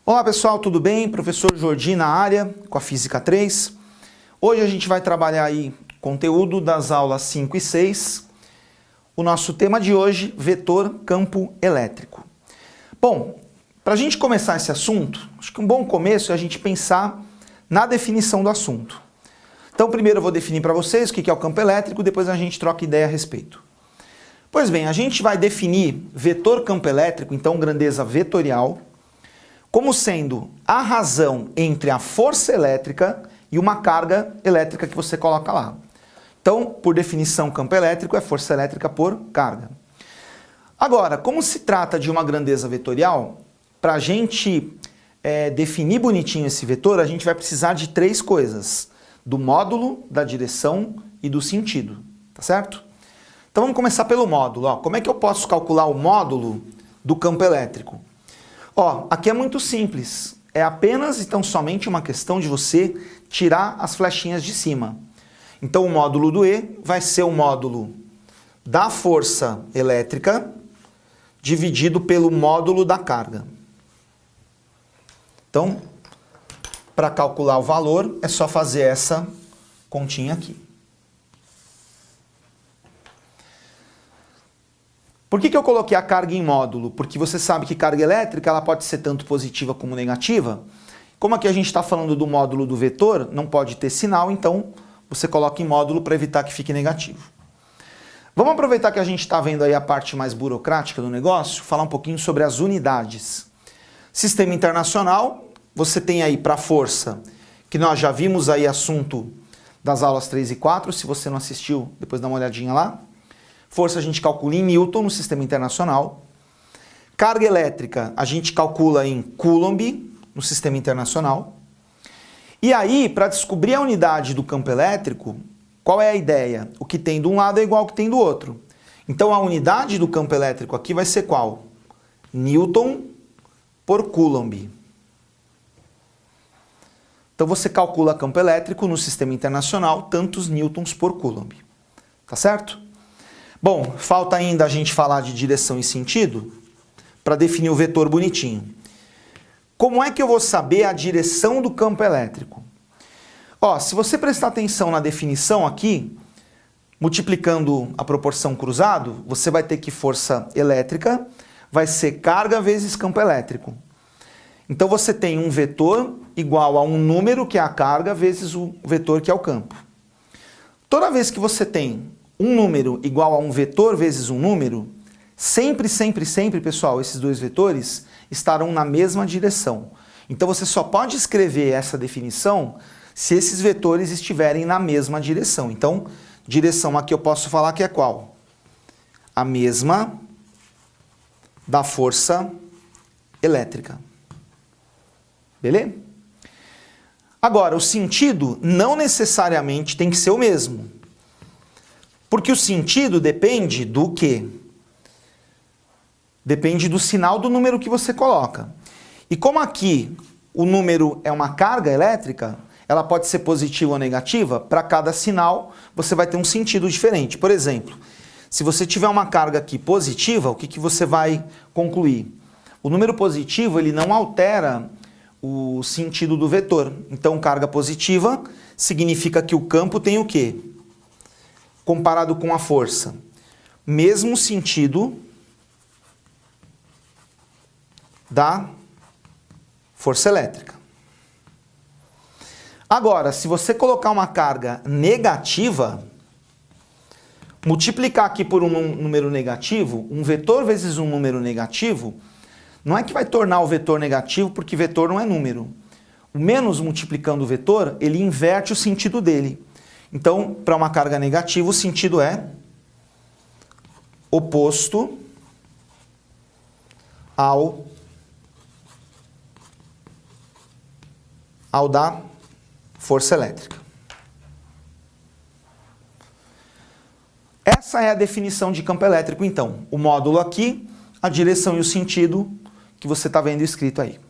Olá pessoal, tudo bem? Professor Jordi na área, com a Física 3. Hoje a gente vai trabalhar aí conteúdo das aulas 5 e 6. O nosso tema de hoje, vetor campo elétrico. Bom, para a gente começar esse assunto, acho que um bom começo é a gente pensar na definição do assunto. Então primeiro eu vou definir para vocês o que é o campo elétrico, depois a gente troca ideia a respeito. Pois bem, a gente vai definir vetor campo elétrico, então grandeza vetorial, como sendo a razão entre a força elétrica e uma carga elétrica que você coloca lá. Então, por definição, campo elétrico é força elétrica por carga. Agora, como se trata de uma grandeza vetorial, para a gente definir bonitinho esse vetor, a gente vai precisar de três coisas: do módulo, da direção e do sentido, tá certo? Então vamos começar pelo módulo. Ó. Como é que eu posso calcular o módulo do campo elétrico? Ó, aqui é muito simples, é apenas então somente uma questão de você tirar as flechinhas de cima. Então o módulo do E vai ser o módulo da força elétrica dividido pelo módulo da carga. Então, para calcular o valor é só fazer essa continha aqui. Por que eu coloquei a carga em módulo? Porque você sabe que carga elétrica ela pode ser tanto positiva como negativa. Como aqui a gente está falando do módulo do vetor, não pode ter sinal, então você coloca em módulo para evitar que fique negativo. Vamos aproveitar que a gente está vendo aí a parte mais burocrática do negócio, falar um pouquinho sobre as unidades. Sistema internacional, você tem aí para força, que nós já vimos aí assunto das aulas 3 e 4, se você não assistiu, depois dá uma olhadinha lá. Força a gente calcula em Newton no sistema internacional. Carga elétrica a gente calcula em Coulomb no sistema internacional. E aí, para descobrir a unidade do campo elétrico, qual é a ideia? O que tem de um lado é igual ao que tem do outro. Então a unidade do campo elétrico aqui vai ser qual? Newton por Coulomb. Então você calcula campo elétrico no sistema internacional, tantos newtons por Coulomb. Tá certo? Bom, falta ainda a gente falar de direção e sentido para definir o vetor bonitinho. Como é que eu vou saber a direção do campo elétrico? Ó, se você prestar atenção na definição aqui, multiplicando a proporção cruzado, você vai ter que força elétrica vai ser carga vezes campo elétrico. Então você tem um vetor igual a um número, que é a carga, vezes o vetor, que é o campo. Toda vez que você tem um número igual a um vetor vezes um número, sempre, pessoal, esses dois vetores estarão na mesma direção. Então você só pode escrever essa definição se esses vetores estiverem na mesma direção. Então, direção aqui eu posso falar que é qual? A mesma da força elétrica. Beleza? Agora, o sentido não necessariamente tem que ser o mesmo. Porque o sentido depende do quê? Depende do sinal do número que você coloca. E como aqui o número é uma carga elétrica, ela pode ser positiva ou negativa, para cada sinal você vai ter um sentido diferente. Por exemplo, se você tiver uma carga aqui positiva, o que você vai concluir? O número positivo ele não altera o sentido do vetor. Então, carga positiva significa que o campo tem o quê? Comparado com a força, mesmo sentido da força elétrica. Agora, se você colocar uma carga negativa, multiplicar aqui por um número negativo, um vetor vezes um número negativo, não é que vai tornar o vetor negativo, porque vetor não é número. O menos multiplicando o vetor, ele inverte o sentido dele. Então, para uma carga negativa, o sentido é oposto ao da força elétrica. Essa é a definição de campo elétrico, então. O módulo aqui, a direção e o sentido que você está vendo escrito aí.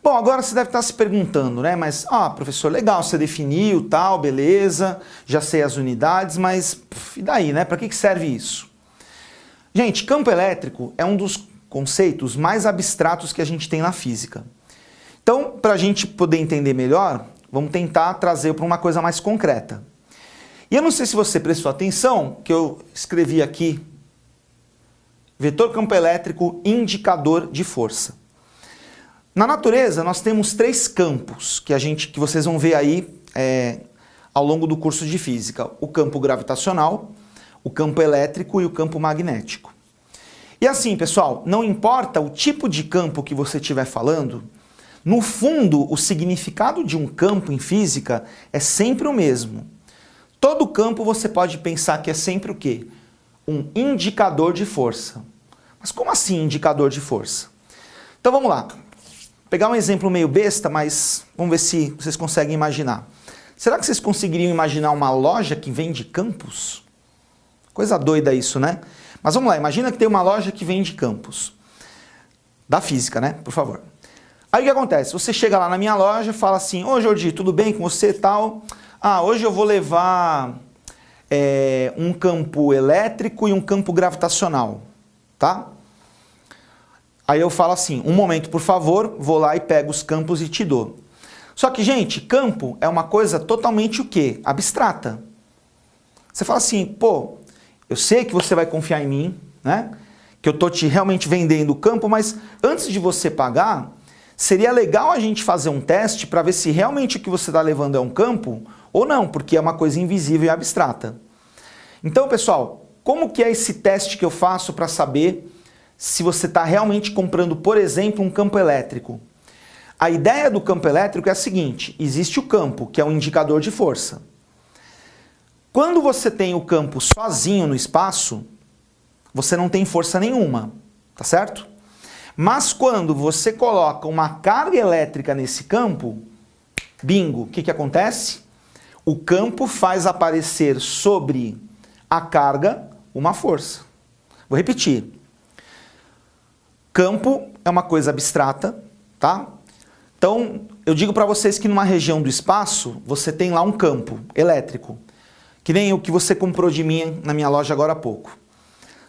Bom, agora você deve estar se perguntando, né? Mas, professor, legal, você definiu, tal, beleza, já sei as unidades, mas e daí, né? Para que serve isso? Gente, campo elétrico é um dos conceitos mais abstratos que a gente tem na física. Então, para a gente poder entender melhor, vamos tentar trazer para uma coisa mais concreta. E eu não sei se você prestou atenção, que eu escrevi aqui, vetor campo elétrico, indicador de força. Na natureza, nós temos 3 campos que vocês vão ver aí ao longo do curso de física. O campo gravitacional, o campo elétrico e o campo magnético. E assim, pessoal, não importa o tipo de campo que você estiver falando, no fundo, o significado de um campo em física é sempre o mesmo. Todo campo você pode pensar que é sempre o quê? Um indicador de força. Mas como assim indicador de força? Então vamos lá. Vou pegar um exemplo meio besta, mas vamos ver se vocês conseguem imaginar. Será que vocês conseguiriam imaginar uma loja que vende campos? Coisa doida isso, né? Mas vamos lá, imagina que tem uma loja que vende campos. Da física, né? Por favor. Aí o que acontece? Você chega lá na minha loja e fala assim: ô Jordi, tudo bem com você e tal? Ah, hoje eu vou levar um campo elétrico e um campo gravitacional, tá? Aí eu falo assim: um momento, por favor, vou lá e pego os campos e te dou. Só que, gente, campo é uma coisa totalmente o quê? Abstrata. Você fala assim: pô, eu sei que você vai confiar em mim, né? Que eu tô te realmente vendendo o campo, mas antes de você pagar, seria legal a gente fazer um teste para ver se realmente o que você está levando é um campo ou não, porque é uma coisa invisível e abstrata. Então, pessoal, como que é esse teste que eu faço para saber se você está realmente comprando, por exemplo, um campo elétrico? A ideia do campo elétrico é a seguinte: existe o campo, que é um indicador de força. Quando você tem o campo sozinho no espaço, você não tem força nenhuma, tá certo? Mas quando você coloca uma carga elétrica nesse campo, bingo, o que acontece? O campo faz aparecer sobre a carga uma força. Vou repetir. Campo é uma coisa abstrata, tá? Então, eu digo para vocês que numa região do espaço, você tem lá um campo elétrico, que nem o que você comprou de mim na minha loja agora há pouco.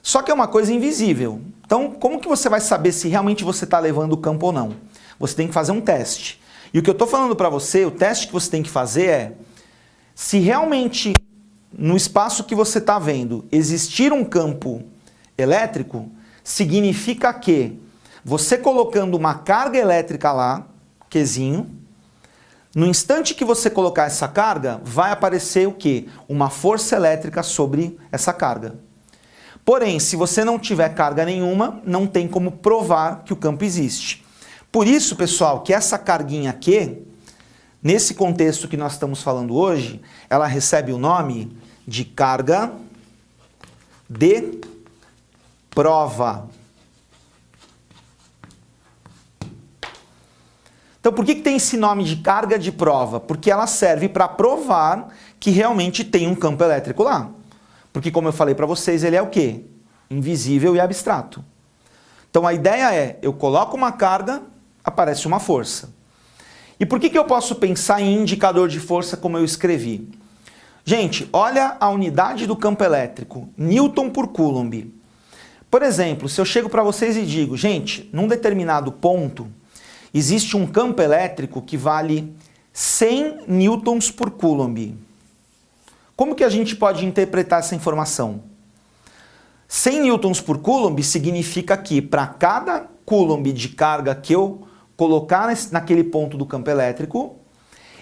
Só que é uma coisa invisível. Então, como que você vai saber se realmente você está levando o campo ou não? Você tem que fazer um teste. E o que eu estou falando para você, o teste que você tem que fazer é: se realmente no espaço que você está vendo existir um campo elétrico, significa que você colocando uma carga elétrica lá, Qzinho, no instante que você colocar essa carga, vai aparecer o quê? Uma força elétrica sobre essa carga. Porém, se você não tiver carga nenhuma, não tem como provar que o campo existe. Por isso, pessoal, que essa carguinha Q, nesse contexto que nós estamos falando hoje, ela recebe o nome de carga de prova. Então, por que tem esse nome de carga de prova? Porque ela serve para provar que realmente tem um campo elétrico lá. Porque, como eu falei para vocês, ele é o quê? Invisível e abstrato. Então, a ideia é: eu coloco uma carga, aparece uma força. E por que eu posso pensar em indicador de força como eu escrevi? Gente, olha a unidade do campo elétrico, Newton por Coulomb. Por exemplo, se eu chego para vocês e digo: gente, num determinado ponto, existe um campo elétrico que vale 100 newtons por Coulomb. Como que a gente pode interpretar essa informação? 100 newtons por Coulomb significa que para cada Coulomb de carga que eu colocar naquele ponto do campo elétrico,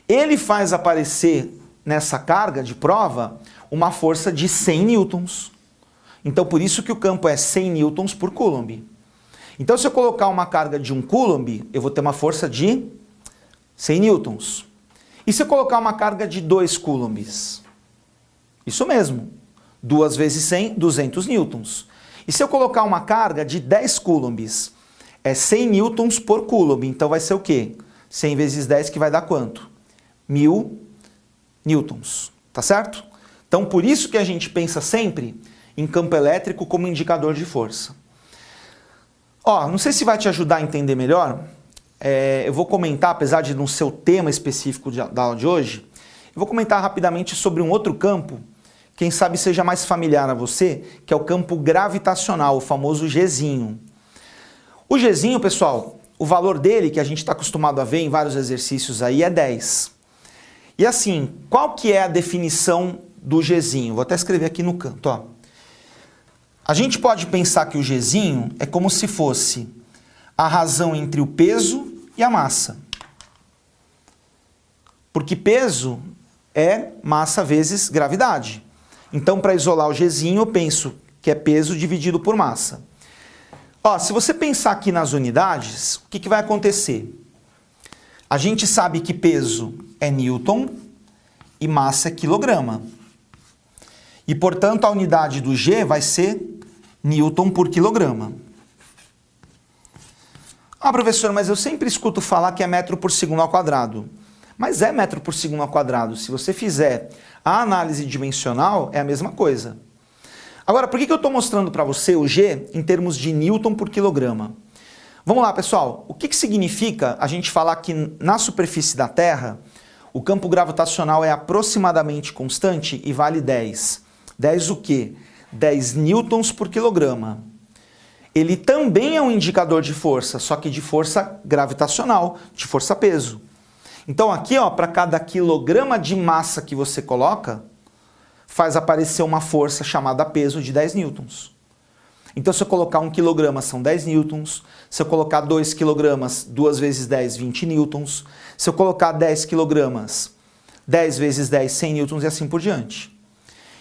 ele faz aparecer nessa carga de prova uma força de 100 newtons. Então, por isso que o campo é 100 newtons por Coulomb. Então, se eu colocar uma carga de 1 Coulomb, eu vou ter uma força de 100 newtons. E se eu colocar uma carga de 2 coulombs? Isso mesmo. 2 vezes 100, 200 newtons. E se eu colocar uma carga de 10 coulombs? É 100 newtons por Coulomb. Então vai ser o quê? 100 vezes 10 que vai dar quanto? 1000 newtons. Tá certo? Então, por isso que a gente pensa sempre em campo elétrico como indicador de força. Ó, não sei se vai te ajudar a entender melhor. Eu vou comentar, apesar de não ser o tema específico da aula de hoje, eu vou comentar rapidamente sobre um outro campo, quem sabe seja mais familiar a você, que é o campo gravitacional, o famoso Gzinho. O Gzinho, pessoal, o valor dele, que a gente está acostumado a ver em vários exercícios aí, é 10. E assim, qual que é a definição do Gzinho? Vou até escrever aqui no canto, ó. A gente pode pensar que o Gzinho é como se fosse a razão entre o peso e a massa. Porque peso é massa vezes gravidade. Então, para isolar o Gzinho, eu penso que é peso dividido por massa. Ó, se você pensar aqui nas unidades, o que vai acontecer? A gente sabe que peso é newton e massa é quilograma. E, portanto, a unidade do G vai ser newton por quilograma. Ah, professor, mas eu sempre escuto falar que é metro por segundo ao quadrado. Mas é metro por segundo ao quadrado. Se você fizer a análise dimensional, é a mesma coisa. Agora, por que eu estou mostrando para você o G em termos de newton por quilograma? Vamos lá, pessoal. O que significa a gente falar que na superfície da Terra o campo gravitacional é aproximadamente constante e vale 10? 10 o quê? 10 newtons por quilograma. Ele também é um indicador de força, só que de força gravitacional, de força-peso. Então aqui, ó, para cada quilograma de massa que você coloca, faz aparecer uma força chamada peso de 10 newtons. Então se eu colocar 1 quilograma são 10 newtons, se eu colocar 2 quilogramas, 2 vezes 10, 20 newtons, se eu colocar 10 quilogramas, 10 vezes 10, 100 newtons e assim por diante.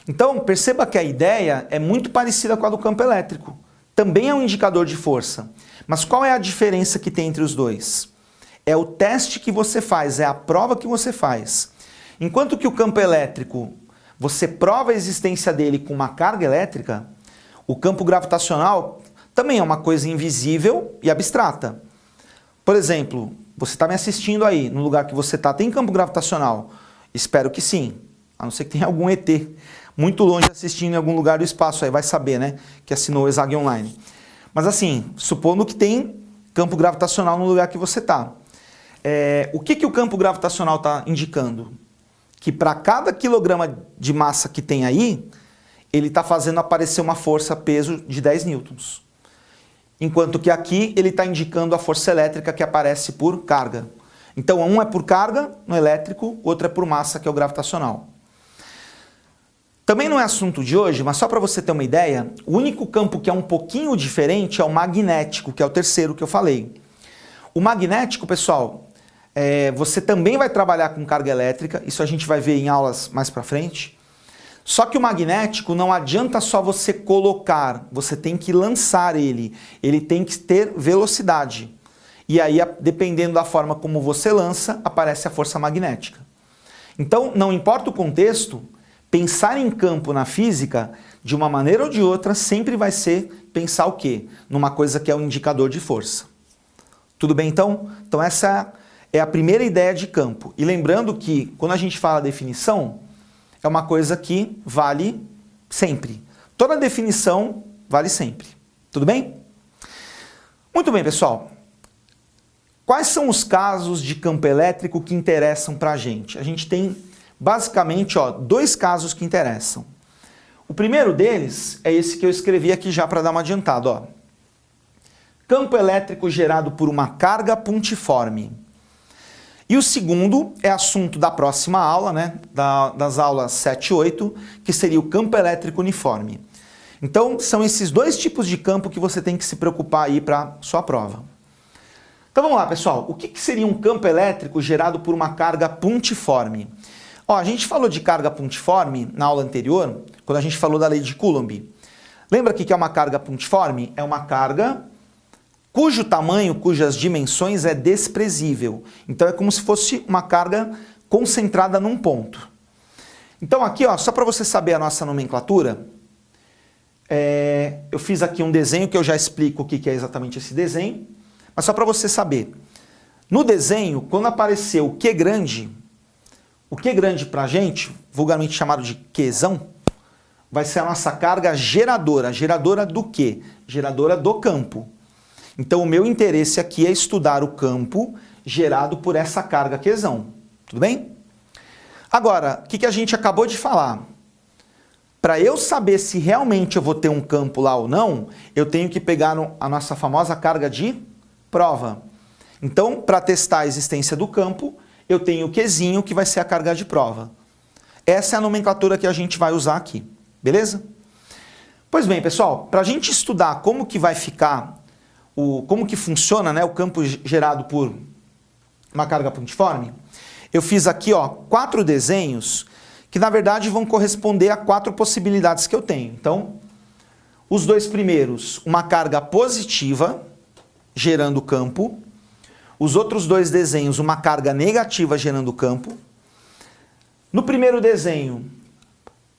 Então perceba que a ideia é muito parecida com a do campo elétrico. Também é um indicador de força. Mas qual é a diferença que tem entre os dois? É o teste que você faz, é a prova que você faz. Enquanto que o campo elétrico, você prova a existência dele com uma carga elétrica, o campo gravitacional também é uma coisa invisível e abstrata. Por exemplo, você está me assistindo aí, no lugar que você está, tem campo gravitacional? Espero que sim, a não ser que tenha algum ET muito longe assistindo em algum lugar do espaço, aí vai saber, né, que assinou o ESAG Online. Mas assim, supondo que tem campo gravitacional no lugar que você está. O que o campo gravitacional está indicando? Que para cada quilograma de massa que tem aí, ele está fazendo aparecer uma força-peso de 10 newtons. Enquanto que aqui ele está indicando a força elétrica que aparece por carga. Então um é por carga no elétrico, outro é por massa, que é o gravitacional. Também não é assunto de hoje, mas só para você ter uma ideia, o único campo que é um pouquinho diferente é o magnético, que é o terceiro que eu falei. O magnético, pessoal, você também vai trabalhar com carga elétrica, isso a gente vai ver em aulas mais para frente. Só que o magnético não adianta só você colocar, você tem que lançar ele tem que ter velocidade. E aí, dependendo da forma como você lança, aparece a força magnética. Então, não importa o contexto, pensar em campo na física, de uma maneira ou de outra, sempre vai ser pensar o quê? Numa coisa que é um indicador de força. Tudo bem, então? Então essa é a primeira ideia de campo. E lembrando que, quando a gente fala definição, é uma coisa que vale sempre. Toda definição vale sempre. Tudo bem? Muito bem, pessoal. Quais são os casos de campo elétrico que interessam para a gente? A gente tem, basicamente, dois casos que interessam. O primeiro deles é esse que eu escrevi aqui já para dar uma adiantada. Campo elétrico gerado por uma carga pontiforme. E o segundo é assunto da próxima aula, né, das aulas 7 e 8, que seria o campo elétrico uniforme. Então, são esses dois tipos de campo que você tem que se preocupar aí para sua prova. Então vamos lá, pessoal. O que seria um campo elétrico gerado por uma carga pontiforme? A gente falou de carga pontiforme na aula anterior, quando a gente falou da lei de Coulomb. Lembra que é uma carga pontiforme? É uma carga cujo tamanho, cujas dimensões é desprezível. Então é como se fosse uma carga concentrada num ponto. Então aqui, só para você saber a nossa nomenclatura, eu fiz aqui um desenho que eu já explico o que é exatamente esse desenho, mas só para você saber. No desenho, quando apareceu o Q grande para a gente, vulgarmente chamado de Qzão, vai ser a nossa carga geradora. Geradora do quê? Geradora do campo. Então o meu interesse aqui é estudar o campo gerado por essa carga Qzão. Tudo bem? Agora, o que a gente acabou de falar? Para eu saber se realmente eu vou ter um campo lá ou não, eu tenho que pegar a nossa famosa carga de prova. Então, para testar a existência do campo, eu tenho o Qzinho, que vai ser a carga de prova. Essa é a nomenclatura que a gente vai usar aqui, beleza? Pois bem, pessoal, para a gente estudar como que vai ficar, como que funciona, né, o campo gerado por uma carga pontiforme, eu fiz aqui 4 desenhos que na verdade vão corresponder a 4 possibilidades que eu tenho. Então, os 2 primeiros, uma carga positiva gerando campo. Os outros 2 desenhos, uma carga negativa gerando campo. No primeiro desenho,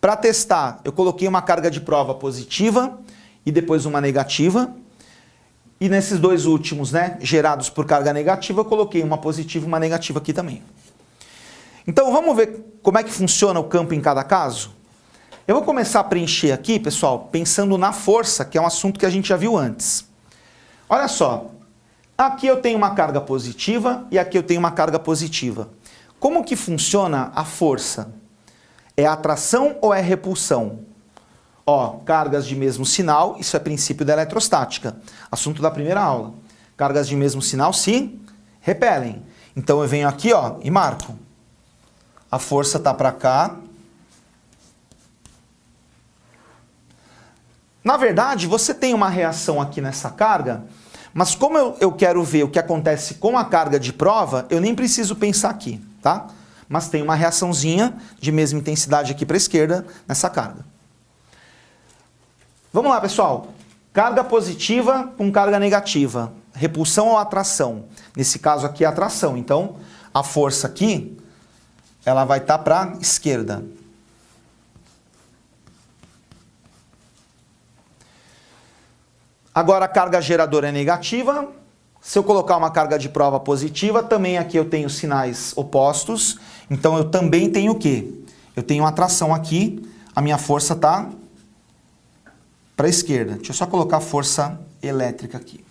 para testar, eu coloquei uma carga de prova positiva e depois uma negativa. E nesses 2 últimos, né, gerados por carga negativa, eu coloquei uma positiva e uma negativa aqui também. Então vamos ver como é que funciona o campo em cada caso? Eu vou começar a preencher aqui, pessoal, pensando na força, que é um assunto que a gente já viu antes. Olha só, aqui eu tenho uma carga positiva e aqui eu tenho uma carga positiva. Como que funciona a força? É atração ou é repulsão? Cargas de mesmo sinal, isso é princípio da eletrostática, assunto da primeira aula. Cargas de mesmo sinal se repelem. Então eu venho aqui e marco. A força está para cá. Na verdade, você tem uma reação aqui nessa carga, mas como eu quero ver o que acontece com a carga de prova, eu nem preciso pensar aqui, tá? Mas tem uma reaçãozinha de mesma intensidade aqui para a esquerda nessa carga. Vamos lá, pessoal. Carga positiva com carga negativa. Repulsão ou atração? Nesse caso aqui é atração. Então, a força aqui, ela vai estar para a esquerda. Agora a carga geradora é negativa. Se eu colocar uma carga de prova positiva, também aqui eu tenho sinais opostos. Então eu também tenho o quê? Eu tenho atração aqui, a minha força está para a esquerda. Deixa eu só colocar força elétrica aqui.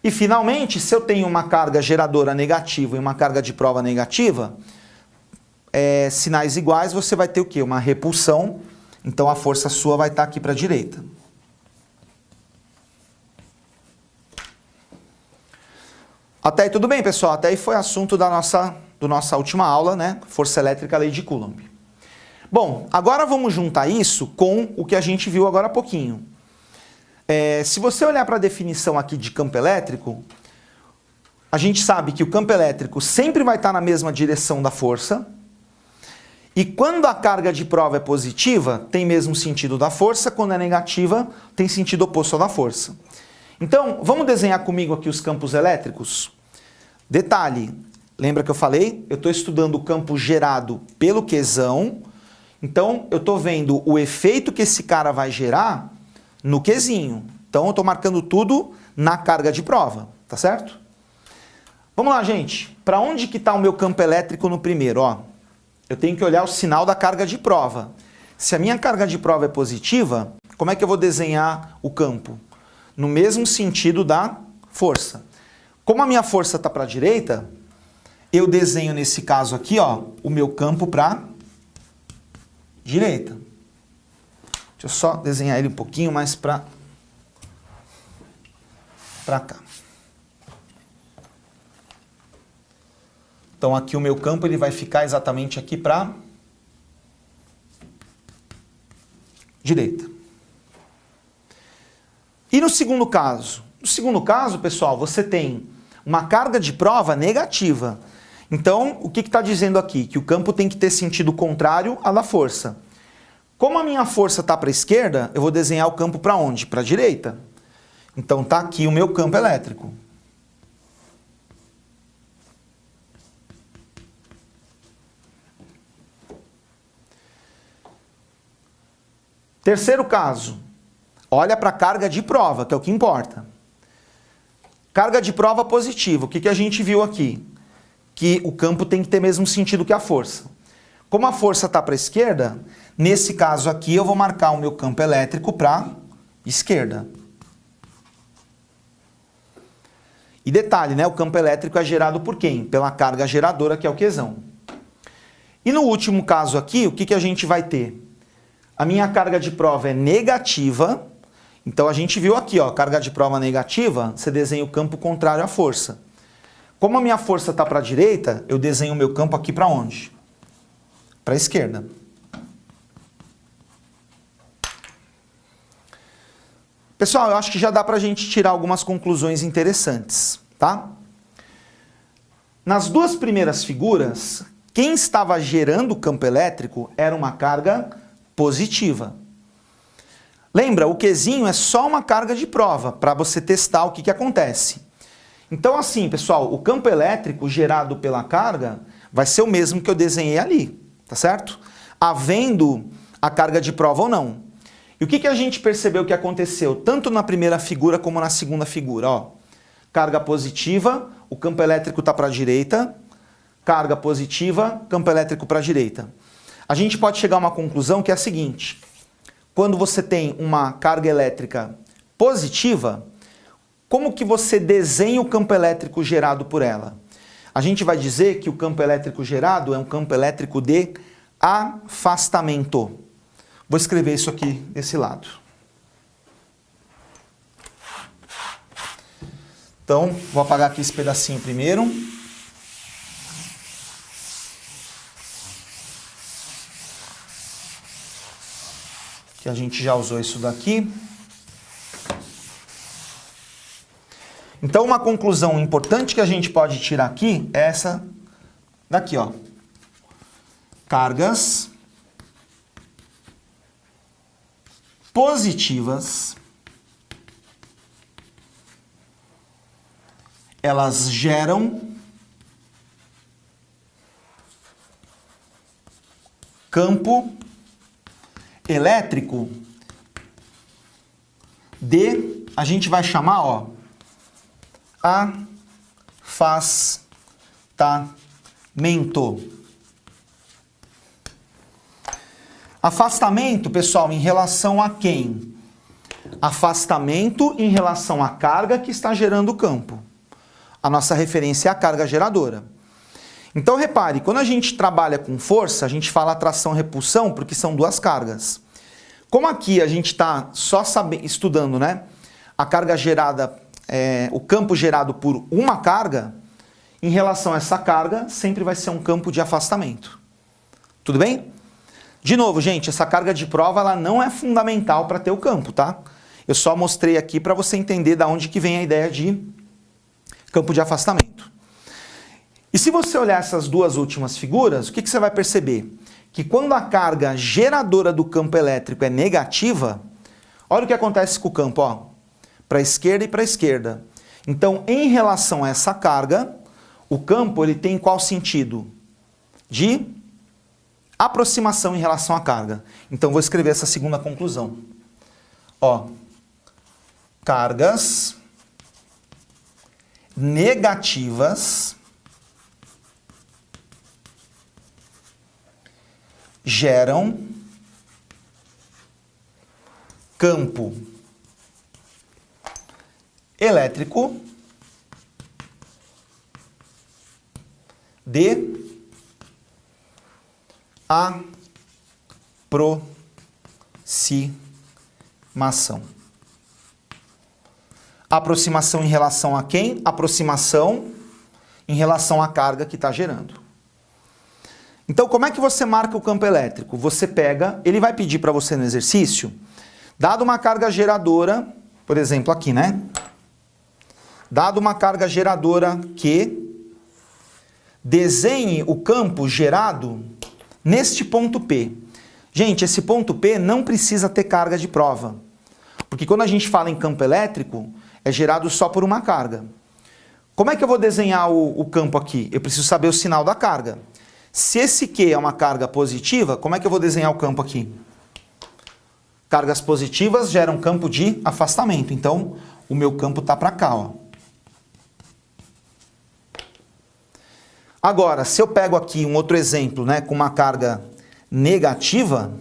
E finalmente, se eu tenho uma carga geradora negativa e uma carga de prova negativa, sinais iguais, você vai ter o quê? Uma repulsão. Então a força sua vai estar aqui para a direita. Até aí tudo bem, pessoal? Até aí foi assunto da nossa última aula, né? Força elétrica, lei de Coulomb. Bom, agora vamos juntar isso com o que a gente viu agora há pouquinho. Se você olhar para a definição aqui de campo elétrico, a gente sabe que o campo elétrico sempre vai estar na mesma direção da força. E quando a carga de prova é positiva, tem mesmo sentido da força. Quando é negativa, tem sentido oposto ao da força. Então, vamos desenhar comigo aqui os campos elétricos? Detalhe, lembra que eu falei? Eu estou estudando o campo gerado pelo Qzão. Então, eu estou vendo o efeito que esse cara vai gerar no Qzinho. Então, eu estou marcando tudo na carga de prova, tá certo? Vamos lá, gente. Para onde que está o meu campo elétrico no primeiro? Eu tenho que olhar o sinal da carga de prova. Se a minha carga de prova é positiva, como é que eu vou desenhar o campo? No mesmo sentido da força. Como a minha força está para a direita, eu desenho nesse caso aqui, o meu campo para direita. Deixa eu só desenhar ele um pouquinho mais para cá. Então aqui o meu campo ele vai ficar exatamente aqui para direita. E no segundo caso? No segundo caso, pessoal, você tem uma carga de prova negativa. Então, o que está dizendo aqui? Que o campo tem que ter sentido contrário à da força. Como a minha força está para a esquerda, eu vou desenhar o campo para onde? Para a direita. Então, está aqui o meu campo elétrico. Terceiro caso. Olha para a carga de prova, que é o que importa. Carga de prova positiva. O que a gente viu aqui? Que o campo tem que ter mesmo sentido que a força. Como a força está para a esquerda, nesse caso aqui eu vou marcar o meu campo elétrico para a esquerda. E detalhe, né? O campo elétrico é gerado por quem? Pela carga geradora, que é o Qzão. E no último caso aqui, o que a gente vai ter? A minha carga de prova é negativa Então a gente viu aqui, ó, carga de prova negativa, você desenha o campo contrário à força. Como a minha força está para a direita, eu desenho o meu campo aqui para onde? Para a esquerda. Pessoal, eu acho que já dá para a gente tirar algumas conclusões interessantes, tá? Nas duas primeiras figuras, quem estava gerando o campo elétrico era uma carga positiva. Lembra, o Qzinho é só uma carga de prova, para você testar o que acontece. Então assim, pessoal, o campo elétrico gerado pela carga vai ser o mesmo que eu desenhei ali, tá certo? Havendo a carga de prova ou não. E o que a gente percebeu que aconteceu, tanto na primeira figura como na segunda figura? Ó, carga positiva, o campo elétrico está para a direita, carga positiva, campo elétrico para a direita. A gente pode chegar a uma conclusão que é a seguinte: quando você tem uma carga elétrica positiva, como que você desenha o campo elétrico gerado por ela? A gente vai dizer que o campo elétrico gerado é um campo elétrico de afastamento. Vou escrever isso aqui desse lado. Então, vou apagar aqui esse pedacinho primeiro. Que a gente já usou isso daqui. Então, uma conclusão importante que a gente pode tirar aqui é essa daqui, ó. Cargas positivas, elas geram campo elétrico de, a gente vai chamar, ó, afastamento. Afastamento, pessoal, em relação a quem? Afastamento em relação à carga que está gerando o campo. A nossa referência é a carga geradora. Então, repare, quando a gente trabalha com força, a gente fala atração-repulsão porque são duas cargas. Como aqui a gente está só estudando, né, a carga gerada, o campo gerado por uma carga, em relação a essa carga, sempre vai ser um campo de afastamento. Tudo bem? De novo, gente, essa carga de prova ela não é fundamental para ter o campo, tá? Eu só mostrei aqui para você entender da onde que vem a ideia de campo de afastamento. E se você olhar essas duas últimas figuras, o que você vai perceber? Que quando a carga geradora do campo elétrico é negativa, olha o que acontece com o campo, ó, para a esquerda e para a esquerda. Então, em relação a essa carga, o campo ele tem qual sentido? De aproximação em relação à carga. Então, vou escrever essa segunda conclusão. Ó, cargas negativas geram campo elétrico de aproximação. Aproximação em relação a quem? Aproximação em relação à carga que está gerando. Então, como é que você marca o campo elétrico? Você pega, ele vai pedir para você no exercício, dado uma carga geradora, por exemplo aqui, né? Dado uma carga geradora Q, desenhe o campo gerado neste ponto P. Gente, esse ponto P não precisa ter carga de prova. Porque quando a gente fala em campo elétrico, é gerado só por uma carga. Como é que eu vou desenhar o campo aqui? Eu preciso saber o sinal da carga. Se esse Q é uma carga positiva, como é que eu vou desenhar o campo aqui? Cargas positivas geram campo de afastamento. Então, o meu campo está para cá, ó. Agora, se eu pego aqui um outro exemplo, né, com uma carga negativa,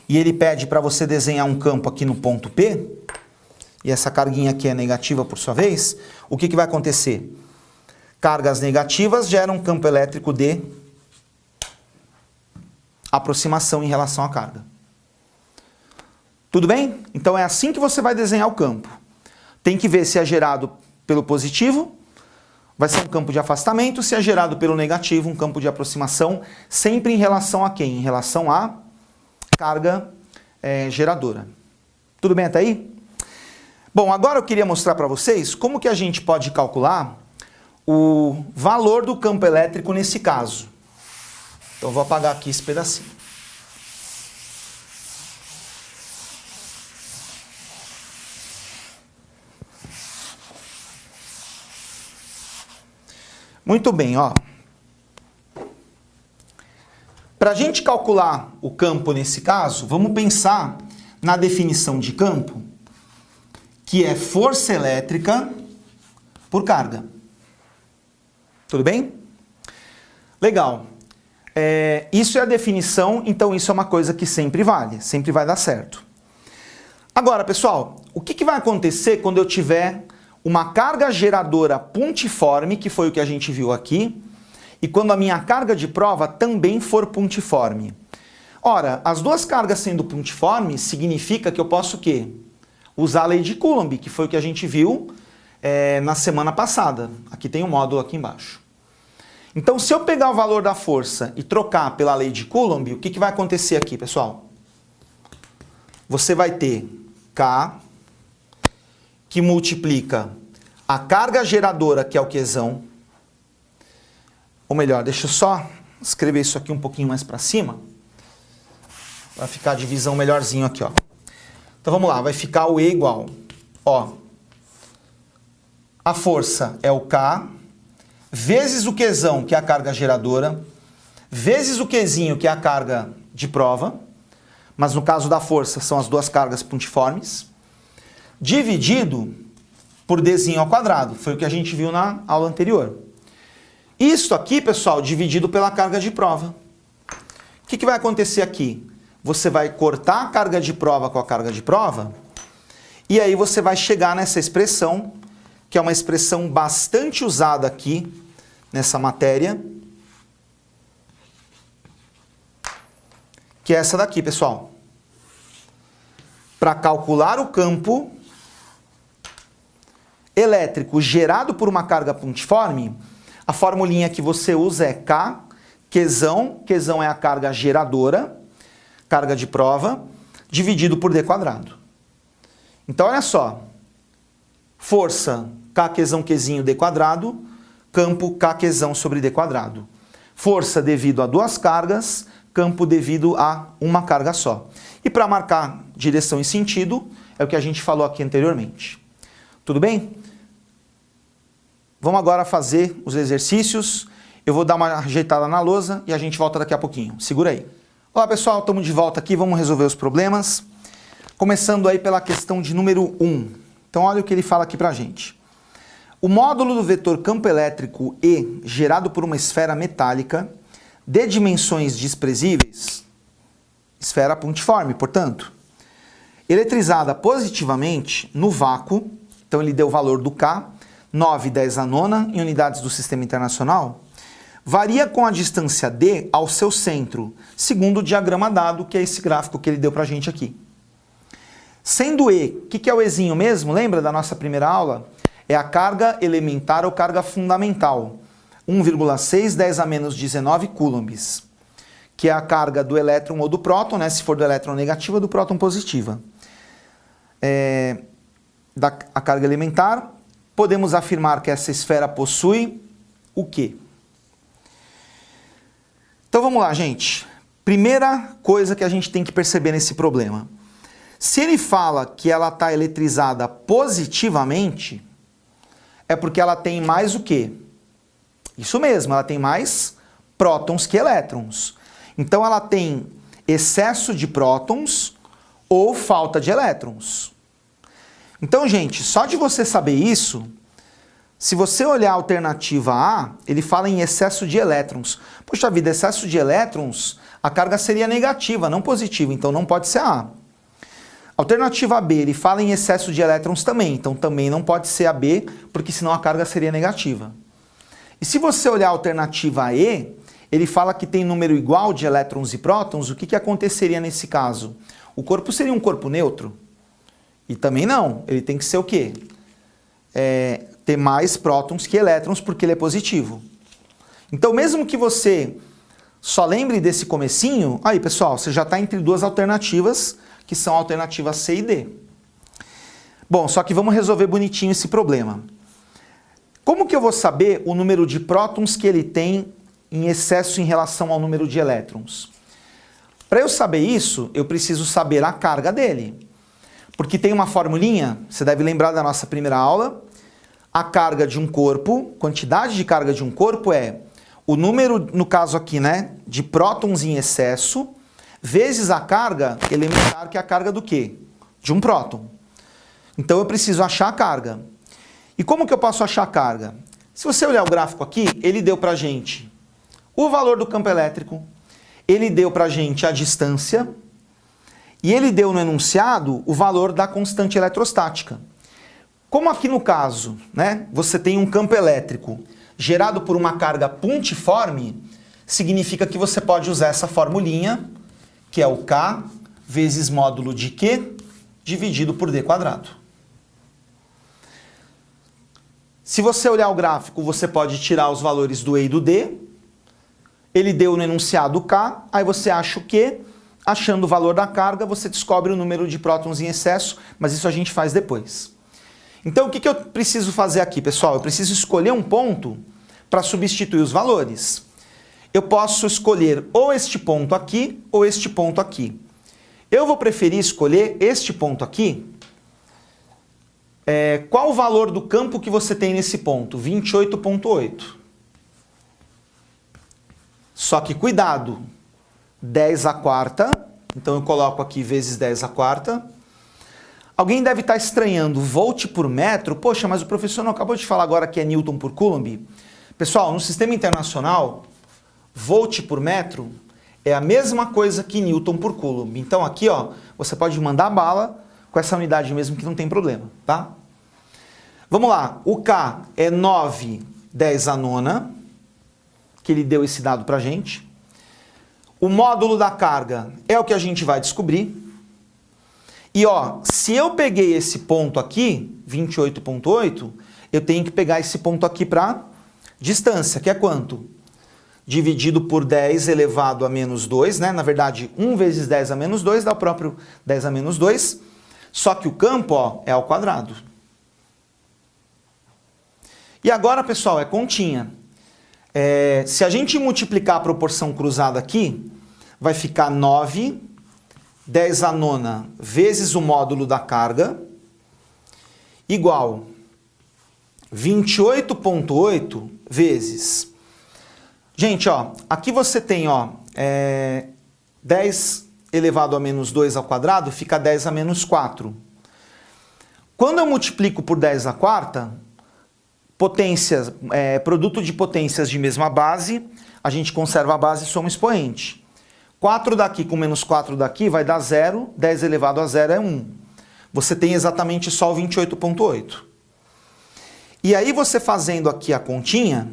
e ele pede para você desenhar um campo aqui no ponto P, e essa carguinha aqui é negativa por sua vez, o que vai acontecer? Cargas negativas geram um campo elétrico de aproximação em relação à carga. Tudo bem? Então é assim que você vai desenhar o campo. Tem que ver se é gerado pelo positivo, vai ser um campo de afastamento, se é gerado pelo negativo, um campo de aproximação, sempre em relação a quem? Em relação à carga geradora. Tudo bem até aí? Bom, agora eu queria mostrar para vocês como que a gente pode calcular o valor do campo elétrico nesse caso. Então eu vou apagar aqui esse pedacinho. Muito bem, ó. Para a gente calcular o campo nesse caso, vamos pensar na definição de campo, que é força elétrica por carga. Tudo bem? Legal. Isso é a definição, então isso é uma coisa que sempre vale, sempre vai dar certo. Agora, pessoal, o que vai acontecer quando eu tiver uma carga geradora pontiforme, que foi o que a gente viu aqui, e quando a minha carga de prova também for pontiforme? Ora, as duas cargas sendo pontiformes significa que eu posso o quê? Usar a lei de Coulomb, que foi o que a gente viu na semana passada. Aqui tem um módulo aqui embaixo. Então, se eu pegar o valor da força e trocar pela lei de Coulomb, o que vai acontecer aqui, pessoal? Você vai ter K, que multiplica a carga geradora, que é o Qzão. Ou melhor, deixa eu só escrever isso aqui um pouquinho mais para cima, para ficar a divisão melhorzinho aqui, ó. Então vamos lá, vai ficar o E igual, ó, a força é o K, vezes o Qzão, que é a carga geradora, vezes o Qzinho, que é a carga de prova, mas no caso da força são as duas cargas pontiformes, dividido por Dzinho ao quadrado. Foi o que a gente viu na aula anterior. Isso aqui, pessoal, dividido pela carga de prova. O que vai acontecer aqui? Você vai cortar a carga de prova com a carga de prova, e aí você vai chegar nessa expressão, que é uma expressão bastante usada aqui, nessa matéria, que é essa daqui, pessoal. Para calcular o campo elétrico gerado por uma carga pontiforme, a formulinha que você usa é K, Qzão, Qzão é a carga geradora, carga de prova, dividido por D quadrado. Então, olha só, força K Qzão Qzinho D quadrado, campo K Qzão sobre D quadrado. Força devido a duas cargas, campo devido a uma carga só. E para marcar direção e sentido, é o que a gente falou aqui anteriormente. Tudo bem? Vamos agora fazer os exercícios. Eu vou dar uma ajeitada na lousa e a gente volta daqui a pouquinho. Segura aí. Olá, pessoal, estamos de volta aqui, vamos resolver os problemas. Começando aí pela questão de número 1. Então, olha o que ele fala aqui pra gente. O módulo do vetor campo elétrico E, gerado por uma esfera metálica, de dimensões desprezíveis, esfera pontiforme, portanto, eletrizada positivamente no vácuo, então ele deu o valor do K, 9/10 em unidades do Sistema Internacional, varia com a distância D ao seu centro, segundo o diagrama dado, que é esse gráfico que ele deu pra gente aqui. Sendo E, o que é o Ezinho mesmo? Lembra da nossa primeira aula? É a carga elementar ou carga fundamental, 1,6 10⁻⁻19 coulombs, que é a carga do elétron ou do próton, né? Se for do elétron negativa, do próton positiva. A carga elementar, podemos afirmar que essa esfera possui o quê? Então vamos lá, gente. Primeira coisa que a gente tem que perceber nesse problema. Se ele fala que ela está eletrizada positivamente, é porque ela tem mais o quê? Isso mesmo, ela tem mais prótons que elétrons. Então ela tem excesso de prótons ou falta de elétrons. Então, gente, só de você saber isso, se você olhar a alternativa A, ele fala em excesso de elétrons. Poxa vida, excesso de elétrons, a carga seria negativa, não positiva, então não pode ser A. Alternativa B, ele fala em excesso de elétrons também, então também não pode ser a B, porque senão a carga seria negativa. E se você olhar a alternativa E, ele fala que tem número igual de elétrons e prótons, o que aconteceria nesse caso? O corpo seria um corpo neutro? E também não, ele tem que ser o quê? Ter mais prótons que elétrons, porque ele é positivo. Então, mesmo que você só lembre desse comecinho, aí pessoal, você já está entre duas alternativas, que são a alternativa C e D. Bom, só que vamos resolver bonitinho esse problema. Como que eu vou saber o número de prótons que ele tem em excesso em relação ao número de elétrons? Para eu saber isso, eu preciso saber a carga dele. Porque tem uma formulinha, você deve lembrar da nossa primeira aula, a carga de um corpo, quantidade de carga de um corpo é o número, no caso aqui, né, de prótons em excesso, vezes a carga elementar, que é a carga do quê? De um próton. Então eu preciso achar a carga. E como que eu posso achar a carga? Se você olhar o gráfico aqui, ele deu pra gente o valor do campo elétrico, ele deu pra gente a distância, e ele deu no enunciado o valor da constante eletrostática. Como aqui no caso, né, você tem um campo elétrico gerado por uma carga pontiforme, significa que você pode usar essa formulinha, que é o K vezes módulo de Q dividido por D quadrado. Se você olhar o gráfico, você pode tirar os valores do E e do D. Ele deu no enunciado K, aí você acha o Q. Achando o valor da carga, você descobre o número de prótons em excesso, mas isso a gente faz depois. Então, o que eu preciso fazer aqui, pessoal? Eu preciso escolher um ponto para substituir os valores. Eu posso escolher ou este ponto aqui, ou este ponto aqui. Eu vou preferir escolher este ponto aqui. Qual o valor do campo que você tem nesse ponto? 28,8. Só que cuidado, 10 à quarta, então eu coloco aqui vezes 10 à quarta. Alguém deve estar estranhando, volt por metro, poxa, mas o professor não acabou de falar agora que é Newton por Coulomb? Pessoal, no sistema internacional, volt por metro é a mesma coisa que Newton por Coulomb. Então aqui, ó, você pode mandar bala com essa unidade mesmo que não tem problema, tá? Vamos lá, o K é 9/10 à nona, que ele deu esse dado pra gente. O módulo da carga é o que a gente vai descobrir. E ó, se eu peguei esse ponto aqui, 28,8, eu tenho que pegar esse ponto aqui para distância, que é quanto? Dividido por 10 elevado a menos 2, né? Na verdade, 1 vezes 10 a menos 2 dá o próprio 10 a menos 2. Só que o campo, ó, é ao quadrado. E agora, pessoal, é continha. Se a gente multiplicar a proporção cruzada aqui, vai ficar 9/10 à nona vezes o módulo da carga, igual 28,8 vezes... Gente, ó, aqui você tem, ó, 10 elevado a menos 2 ao quadrado, fica 10 a menos 4. Quando eu multiplico por 10 à quarta, potências, produto de potências de mesma base, a gente conserva a base e soma o expoente. 4 daqui com menos 4 daqui vai dar 0, 10 elevado a 0 é 1. Você tem exatamente só o 28,8. E aí você fazendo aqui a continha,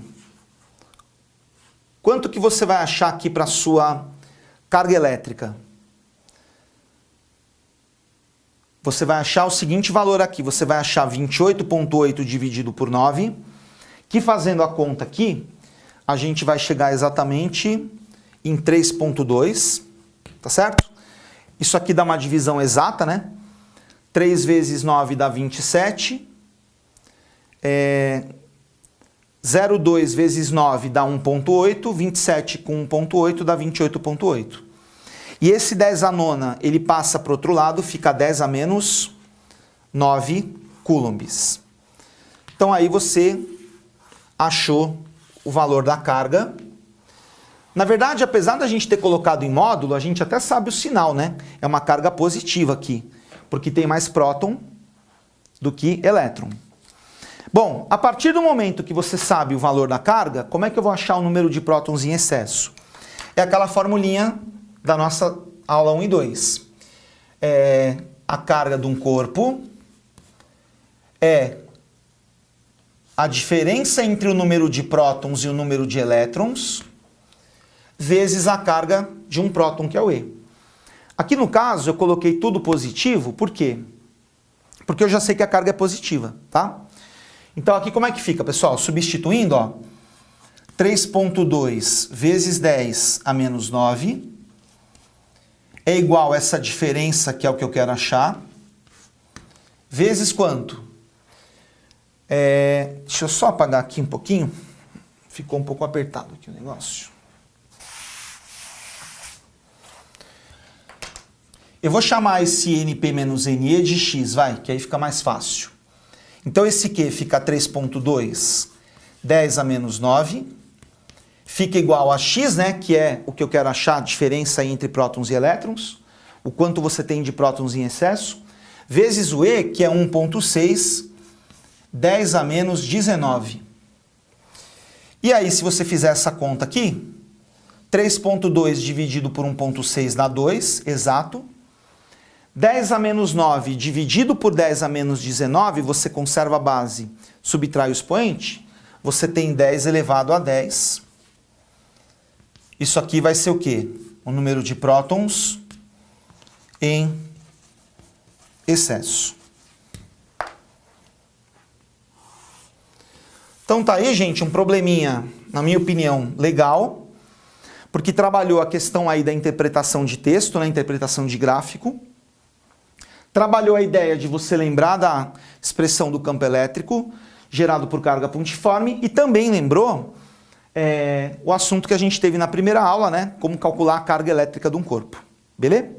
quanto que você vai achar aqui para a sua carga elétrica? Você vai achar o seguinte valor aqui, você vai achar 28,8 dividido por 9, que fazendo a conta aqui, a gente vai chegar exatamente em 3,2, tá certo? Isso aqui dá uma divisão exata, né? 3 vezes 9 dá 27. 0,2 vezes 9 dá 1,8. 27 com 1,8 dá 28,8. E esse 10 à nona, ele passa para o outro lado, fica 10 a menos 9 coulombs. Então aí você achou o valor da carga. Na verdade, apesar da gente ter colocado em módulo, a gente até sabe o sinal, né? É uma carga positiva aqui, porque tem mais próton do que elétron. Bom, a partir do momento que você sabe o valor da carga, como é que eu vou achar o número de prótons em excesso? É aquela formulinha da nossa aula 1 e 2. A carga de um corpo é a diferença entre o número de prótons e o número de elétrons vezes a carga de um próton, que é o E. Aqui no caso eu coloquei tudo positivo, por quê? Porque eu já sei que a carga é positiva, tá? Então aqui como é que fica, pessoal? Substituindo, ó, 3,2 vezes 10 a menos 9 é igual a essa diferença, que é o que eu quero achar, vezes quanto? Deixa eu só apagar aqui um pouquinho, ficou um pouco apertado aqui o negócio. Eu vou chamar esse NP menos NE de x, vai, que aí fica mais fácil. Então esse Q fica 3,2, 10 a menos 9, fica igual a x, né, que é o que eu quero achar, a diferença entre prótons e elétrons, o quanto você tem de prótons em excesso, vezes o E, que é 1,6, 10 a menos 19. E aí, se você fizer essa conta aqui, 3,2 dividido por 1,6 dá 2, exato. 10 a menos 9 dividido por 10 a menos 19, você conserva a base, subtrai o expoente, você tem 10 elevado a 10. Isso aqui vai ser o quê? O número de prótons em excesso. Então tá aí, gente, um probleminha, na minha opinião, legal, porque trabalhou a questão aí da interpretação de texto, né, interpretação de gráfico. Trabalhou a ideia de você lembrar da expressão do campo elétrico gerado por carga pontiforme e também lembrou o assunto que a gente teve na primeira aula, né? Como calcular a carga elétrica de um corpo. Beleza?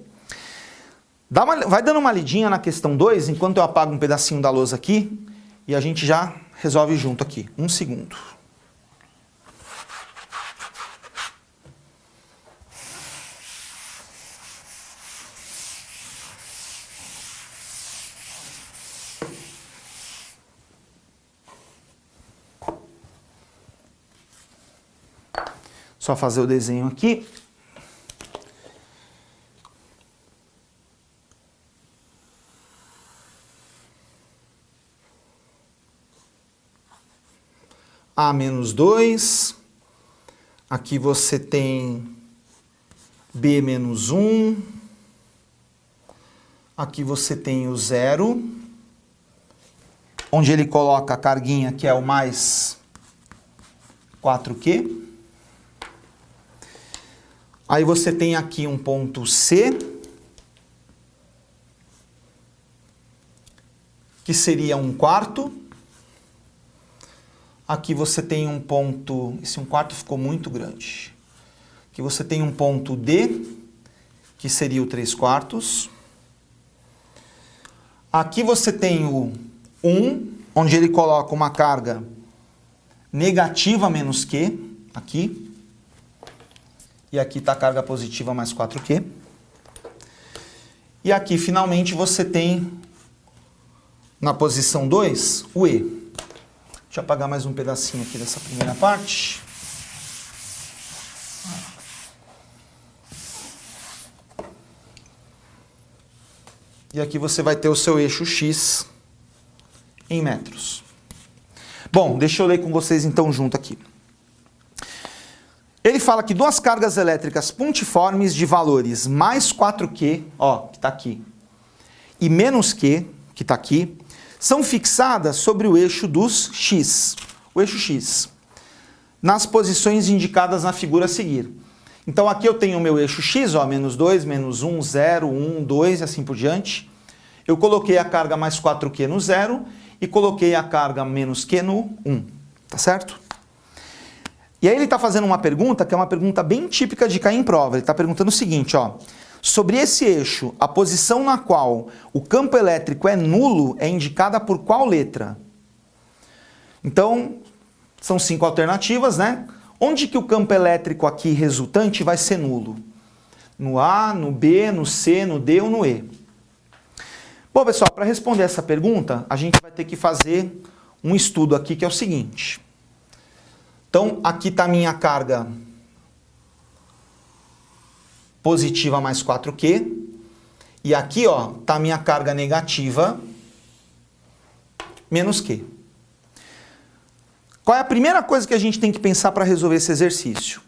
Vai dando uma lidinha na questão 2, enquanto eu apago um pedacinho da lousa aqui e a gente já resolve junto aqui. 1 segundo. Só fazer o desenho aqui. A menos 2. Aqui você tem B menos 1. Aqui você tem o 0. Onde ele coloca a carguinha, que é o mais 4Q. Aí você tem aqui um ponto C, que seria 1/4. Aqui você tem um ponto, esse 1/4 ficou muito grande. Aqui você tem um ponto D, que seria o 3/4. Aqui você tem o 1, onde ele coloca uma carga negativa menos Q, aqui. E aqui está a carga positiva mais 4Q. E aqui, finalmente, você tem, na posição 2, o E. Deixa eu apagar mais um pedacinho aqui dessa primeira parte. E aqui você vai ter o seu eixo X em metros. Bom, deixa eu ler com vocês então junto aqui. Ele fala que duas cargas elétricas pontiformes de valores mais 4Q, ó, que está aqui, e menos Q, que está aqui, são fixadas sobre o eixo dos X, o eixo X, nas posições indicadas na figura a seguir. Então aqui eu tenho o meu eixo X, ó, menos 2, menos 1, 0, 1, 2 e assim por diante. Eu coloquei a carga mais 4Q no 0 e coloquei a carga menos Q no 1, tá certo? E aí ele está fazendo uma pergunta que é uma pergunta bem típica de cair em prova. Ele está perguntando o seguinte, ó. Sobre esse eixo, a posição na qual o campo elétrico é nulo é indicada por qual letra? Então, são 5 alternativas, né? Onde que o campo elétrico aqui resultante vai ser nulo? No A, no B, no C, no D ou no E? Bom, pessoal, para responder essa pergunta, a gente vai ter que fazer um estudo aqui que é o seguinte. Então, aqui está a minha carga positiva mais 4Q. E aqui, ó, está a minha carga negativa menos Q. Qual é a primeira coisa que a gente tem que pensar para resolver esse exercício?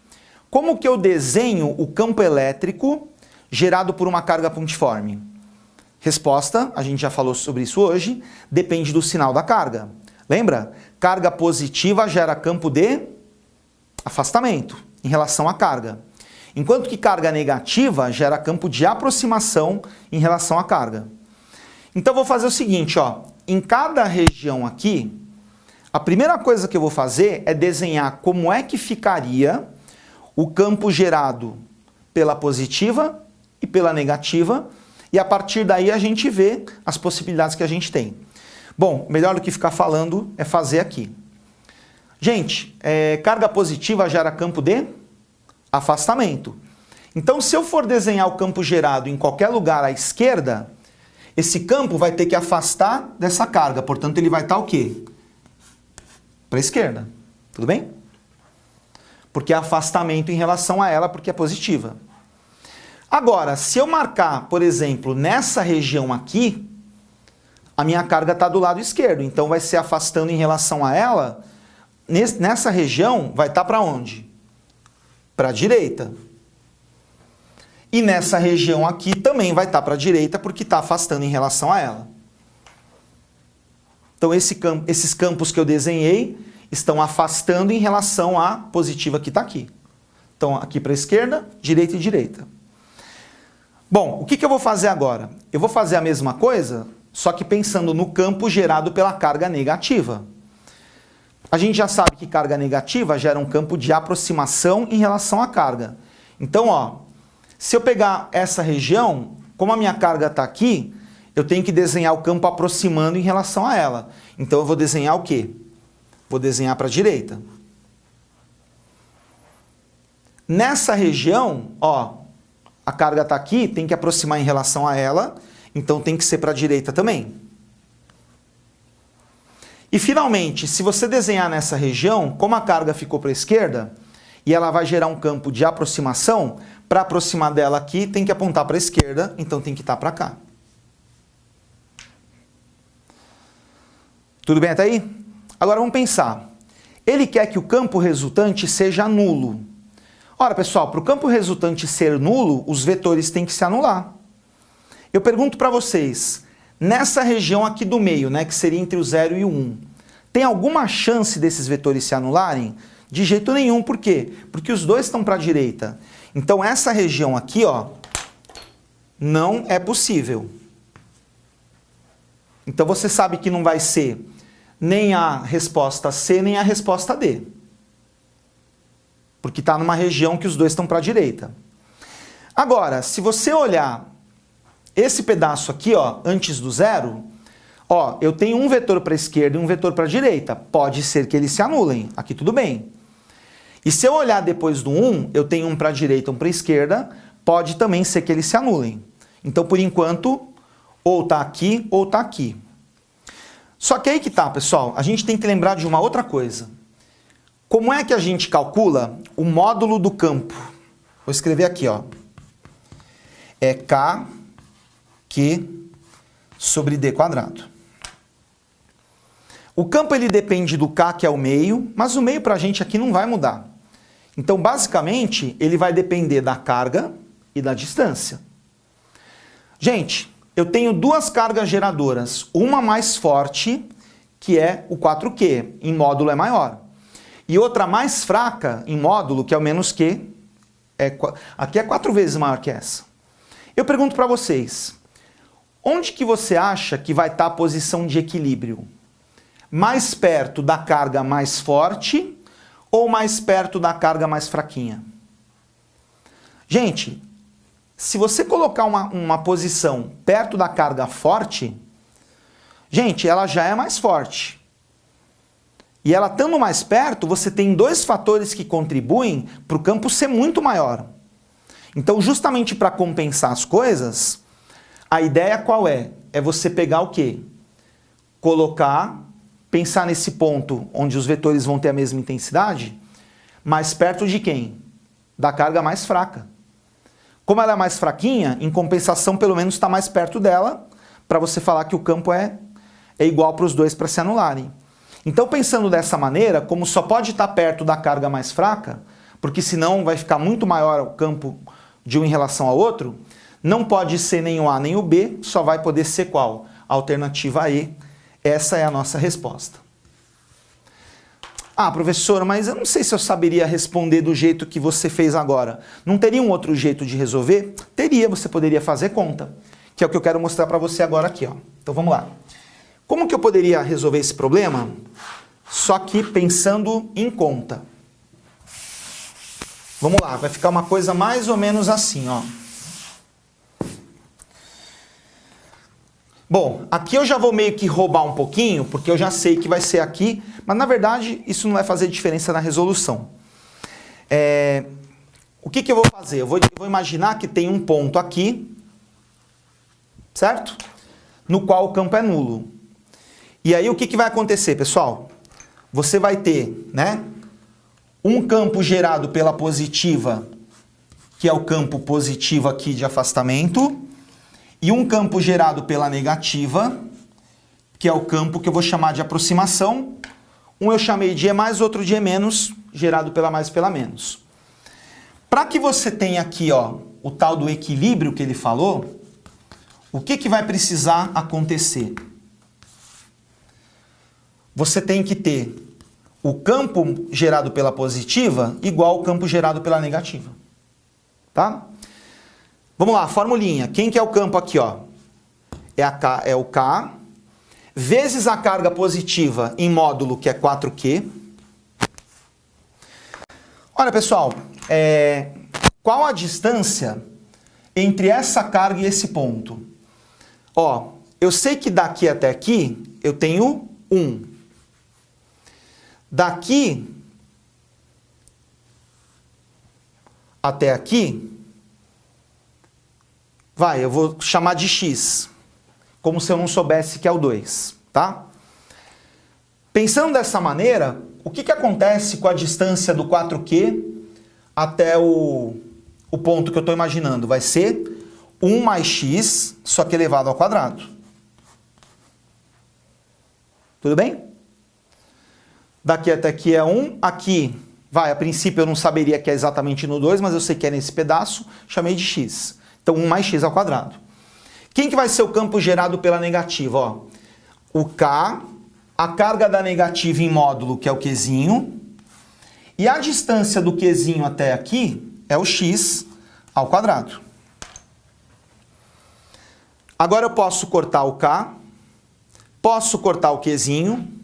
como que eu desenho o campo elétrico gerado por uma carga pontiforme? Resposta, a gente já falou sobre isso hoje, depende do sinal da carga. Lembra? Carga positiva gera campo de afastamento em relação à carga. Enquanto que carga negativa gera campo de aproximação em relação à carga. Então vou fazer o seguinte, ó, em cada região aqui, a primeira coisa que eu vou fazer é desenhar como é que ficaria o campo gerado pela positiva e pela negativa, e a partir daí a gente vê as possibilidades que a gente tem. Bom, melhor do que ficar falando é fazer aqui. Gente, carga positiva gera campo de afastamento. Então, se eu for desenhar o campo gerado em qualquer lugar à esquerda, esse campo vai ter que afastar dessa carga, portanto ele vai estar o quê? Para a esquerda, tudo bem? Porque é afastamento em relação a ela, porque é positiva. Agora, se eu marcar, por exemplo, nessa região aqui, a minha carga está do lado esquerdo, então vai ser afastando em relação a ela, nessa região vai estar para onde? Para a direita. E nessa região aqui também vai estar para a direita, porque está afastando em relação a ela. Então esses campos que eu desenhei estão afastando em relação à positiva que está aqui. Então aqui para a esquerda, direita e direita. Bom, o que eu vou fazer agora? Eu vou fazer a mesma coisa, só que pensando no campo gerado pela carga negativa. A gente já sabe que carga negativa gera um campo de aproximação em relação à carga. Então, ó, se eu pegar essa região, como a minha carga está aqui, eu tenho que desenhar o campo aproximando em relação a ela. Então eu vou desenhar o quê? Vou desenhar para a direita. Nessa região, ó, a carga está aqui, tem que aproximar em relação a ela, então tem que ser para a direita também. E finalmente, se você desenhar nessa região, como a carga ficou para a esquerda, e ela vai gerar um campo de aproximação, para aproximar dela aqui tem que apontar para a esquerda, então tem que estar para cá. Tudo bem até aí? Agora vamos pensar. Ele quer que o campo resultante seja nulo. Ora, pessoal, para o campo resultante ser nulo, os vetores têm que se anular. Eu pergunto para vocês, nessa região aqui do meio, né, que seria entre o 0 e o 1, tem alguma chance desses vetores se anularem? De jeito nenhum, por quê? Porque os dois estão para a direita. Então essa região aqui, ó, não é possível. Então você sabe que não vai ser nem a resposta C, nem a resposta D. Porque está numa região que os dois estão para a direita. Agora, se você olhar esse pedaço aqui, ó, antes do 0, ó, eu tenho um vetor para a esquerda e um vetor para a direita. Pode ser que eles se anulem. Aqui tudo bem. E se eu olhar depois do 1, eu tenho um para a direita e um para a esquerda. Pode também ser que eles se anulem. Então, por enquanto, ou está aqui ou está aqui. Só que aí que tá, pessoal. A gente tem que lembrar de uma outra coisa. Como é que a gente calcula o módulo do campo? Vou escrever aqui, ó. É K Q sobre D quadrado. O campo ele depende do K, que é o meio, mas o meio para a gente aqui não vai mudar. Então, basicamente, ele vai depender da carga e da distância. Gente, eu tenho duas cargas geradoras, uma mais forte, que é o 4Q, em módulo é maior. E outra mais fraca, em módulo, que é o menos Q, aqui é 4 vezes maior que essa. Eu pergunto para vocês, onde que você acha que vai estar a posição de equilíbrio? Mais perto da carga mais forte ou mais perto da carga mais fraquinha? Gente, se você colocar uma posição perto da carga forte, gente, ela já é mais forte. E ela estando mais perto, você tem dois fatores que contribuem para o campo ser muito maior. Então, justamente para compensar as coisas, a ideia qual é? É você pegar o quê? Colocar, pensar nesse ponto onde os vetores vão ter a mesma intensidade, mais perto de quem? Da carga mais fraca. Como ela é mais fraquinha, em compensação, pelo menos está mais perto dela, para você falar que o campo é igual para os dois para se anularem. Então, pensando dessa maneira, como só pode estar perto da carga mais fraca, porque senão vai ficar muito maior o campo de um em relação ao outro, não pode ser nem o A nem o B, só vai poder ser qual? A alternativa E. Essa é a nossa resposta. Ah, professor, mas eu não sei se eu saberia responder do jeito que você fez agora. Não teria um outro jeito de resolver? Teria, você poderia fazer conta, que é o que eu quero mostrar para você agora aqui, ó. Então vamos lá. Como que eu poderia resolver esse problema? Só que pensando em conta. Vamos lá, vai ficar uma coisa mais ou menos assim, ó. Bom, aqui eu já vou meio que roubar um pouquinho, porque eu já sei que vai ser aqui, mas na verdade isso não vai fazer diferença na resolução. O que eu vou fazer? Eu vou imaginar que tem um ponto aqui, certo? No qual o campo é nulo. E aí o que vai acontecer, pessoal? Você vai ter, né, um campo gerado pela positiva, que é o campo positivo aqui de afastamento, e um campo gerado pela negativa, que é o campo que eu vou chamar de aproximação. Um eu chamei de E mais, outro de E menos, gerado pela mais e pela menos. Para que você tenha aqui, ó, o tal do equilíbrio que ele falou, o que vai precisar acontecer? Você tem que ter o campo gerado pela positiva igual ao campo gerado pela negativa. Tá? Vamos lá, formulinha. Quem que é o campo aqui, ó? É o K, vezes a carga positiva em módulo, que é 4Q. Olha, pessoal, qual a distância entre essa carga e esse ponto? Ó, eu sei que daqui até aqui eu tenho 1. Daqui até aqui, eu vou chamar de x, como se eu não soubesse que é o 2, tá? Pensando dessa maneira, o que acontece com a distância do 4Q até o ponto que eu estou imaginando? Vai ser 1 mais x, só que elevado ao quadrado. Tudo bem? Daqui até aqui é 1, aqui, a princípio eu não saberia que é exatamente no 2, mas eu sei que é nesse pedaço, chamei de x. Então 1 mais x ao quadrado. Quem que vai ser o campo gerado pela negativa? Ó, o K, a carga da negativa em módulo, que é o Qzinho, e a distância do Qzinho até aqui é o x ao quadrado. Agora eu posso cortar o K, posso cortar o Qzinho.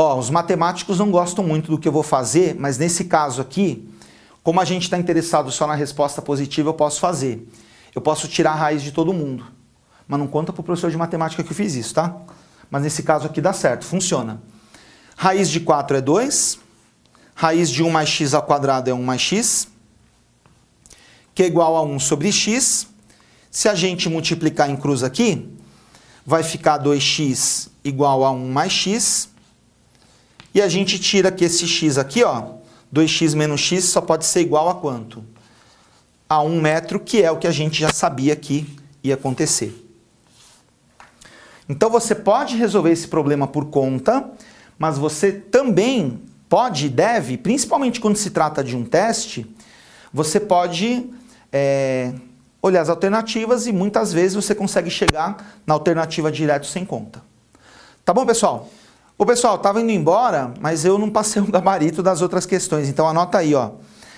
Ó, os matemáticos não gostam muito do que eu vou fazer, mas nesse caso aqui, como a gente está interessado só na resposta positiva, eu posso fazer. Eu posso tirar a raiz de todo mundo. Mas não conta para o professor de matemática que eu fiz isso, tá? Mas nesse caso aqui dá certo, funciona. Raiz de 4 é 2. Raiz de 1 mais x ao quadrado é 1 mais x. Que é igual a 1 sobre x. Se a gente multiplicar em cruz aqui, vai ficar 2x igual a 1 mais x. E a gente tira que esse x aqui, ó, 2x menos x só pode ser igual a quanto? A 1 metro, que é o que a gente já sabia que ia acontecer. Então você pode resolver esse problema por conta, mas você também pode e deve, principalmente quando se trata de um teste, você pode olhar as alternativas e muitas vezes você consegue chegar na alternativa direto sem conta. Tá bom, pessoal? Ô, pessoal, estava indo embora, mas eu não passei o gabarito das outras questões, então anota aí, ó.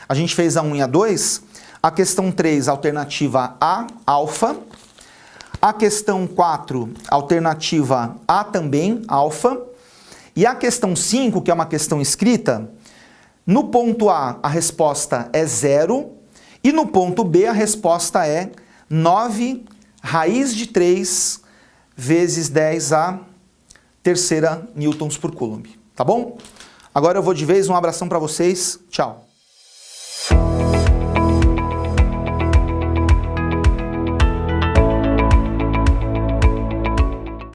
A gente fez a 1 e a 2, a questão 3, alternativa A, alfa. A questão 4, alternativa A também, alfa. E a questão 5, que é uma questão escrita, no ponto A, a resposta é 0, e no ponto B, a resposta é 9 raiz de 3 vezes 10 a terceira newtons por coulomb. Tá bom? Agora eu vou de vez, um abração para vocês. Tchau.